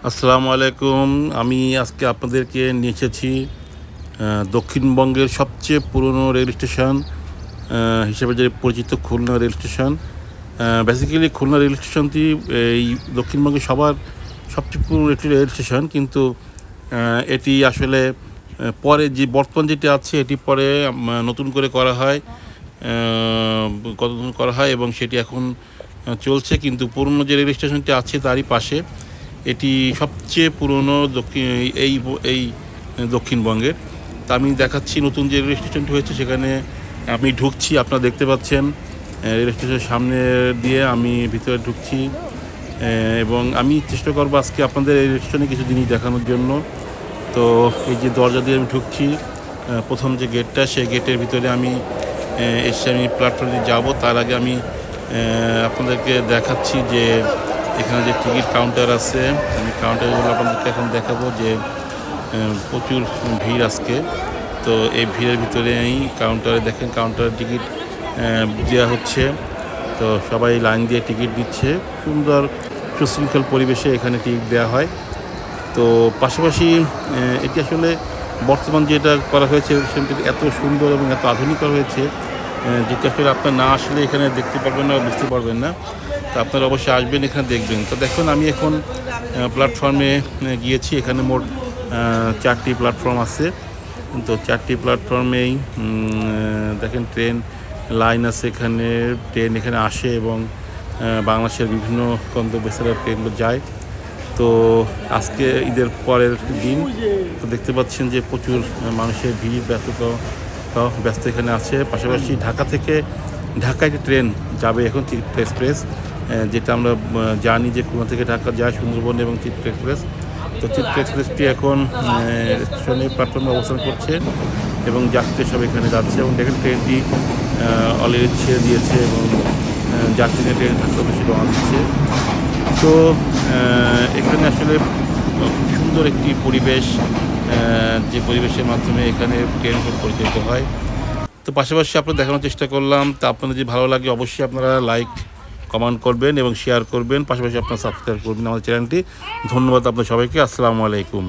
আসসালামু আলাইকুম। আমি আজকে আপনাদেরকে নিয়ে এসেছি দক্ষিণবঙ্গের সবচেয়ে পুরনো রেল স্টেশন হিসেবে যে পরিচিত Khulna rail station. Basically Khulna rail স্টেশনটি এই দক্ষিণবঙ্গের সবার সবচেয়ে পুরনো একটি রেল স্টেশন, কিন্তু এটি আসলে পরে যে বর্তমান যেটি আছে এটি পরে নতুন করে করা হয়, নতুন করা হয় এবং সেটি এখন চলছে। কিন্তু পুরনো যে রেল স্টেশনটি আছে তারই পাশে এটি সবচেয়ে পুরনো এই এই দক্ষিণবঙ্গের। তা আমি দেখাচ্ছি নতুন যে রেল স্টেশনটি হয়েছে সেখানে আমি ঢুকছি। আপনারা দেখতে পাচ্ছেন রেল স্টেশনের সামনে দিয়ে আমি ভিতরে ঢুকছি, এবং আমি চেষ্টা করবো আজকে আপনাদের এই রেল স্টেশনে কিছু জিনিস দেখানোর জন্য। তো এই যে দরজা দিয়ে আমি ঢুকছি, প্রথম যে গেটটা সেই গেটের ভিতরে আমি এসে আমি প্ল্যাটফর্মে যাব। তার আগে আমি আপনাদেরকে দেখাচ্ছি যে এখানে যে টিকিট কাউন্টার আছে, আমি কাউন্টারগুলো আপনাদেরকে এখন দেখাবো যে প্রচুর ভিড় আজকে। তো এই ভিড়ের ভিতরেই কাউন্টারে দেখেন কাউন্টারে টিকিট দেওয়া হচ্ছে। তো সবাই লাইন দিয়ে টিকিট দিচ্ছে, সুন্দর সুশৃঙ্খল পরিবেশে এখানে টিকিট দেওয়া হয়। তো পাশাপাশি এটি আসলে বর্তমান যেটা করা হয়েছে সেটি এত সুন্দর এবং এত আধুনিক করা হয়েছে, যেটা আসলে আপনার না আসলে এখানে দেখতে পারবেন না, বুঝতে পারবেন না। তো আপনারা অবশ্যই আসবেন, এখানে দেখবেন। তো দেখুন আমি এখন প্ল্যাটফর্মে গিয়েছি। এখানে মোট 4টি প্ল্যাটফর্ম আছে। তো 4টি প্ল্যাটফর্মেই দেখেন ট্রেন লাইন আছে, এখানে ট্রেন এখানে আসে এবং বাংলাদেশের বিভিন্ন গন্তব্যস্থলে ট্রেনগুলো যায়। তো আজকে ঈদের পরের দিন, তো দেখতে পাচ্ছেন যে প্রচুর মানুষের ভিড়, ব্যস্ত এখানে আছে। পাশাপাশি ঢাকা থেকে ঢাকায় একটি ট্রেন যাবে এখন, চিত্রা এক্সপ্রেস, যেটা আমরা জানি যে খুলনা থেকে ঢাকা যায় সুন্দরবন এবং চিত্রা এক্সপ্রেস। তো চিত্রা এক্সপ্রেসটি এখন স্টেশনে প্ল্যাটফর্মে অবস্থান করছে এবং যাত্রী সব এখানে যাচ্ছে। এবং দেখেন ট্রেনটি অলরেডি ছেড়ে দিয়েছে এবং যাত্রীদের ট্রেন ঢাকা বেশি রওনা দিচ্ছে। তো এখানে আসলে খুব সুন্দর একটি পরিবেশ, যে পরিবেশের মাধ্যমে এখানে ট্রেন পরিচালিত হয়। তো পাশাপাশি আপনারা দেখানোর চেষ্টা করলাম। তা আপনাদের যদি ভালো লাগে অবশ্যই আপনারা লাইক কমেন্ট করবেন এবং শেয়ার করবেন, পাশাপাশি আপনারা সাবস্ক্রাইব করবেন আমাদের চ্যানেলটি। ধন্যবাদ আপনার সবাইকে। আসসালামু আলাইকুম।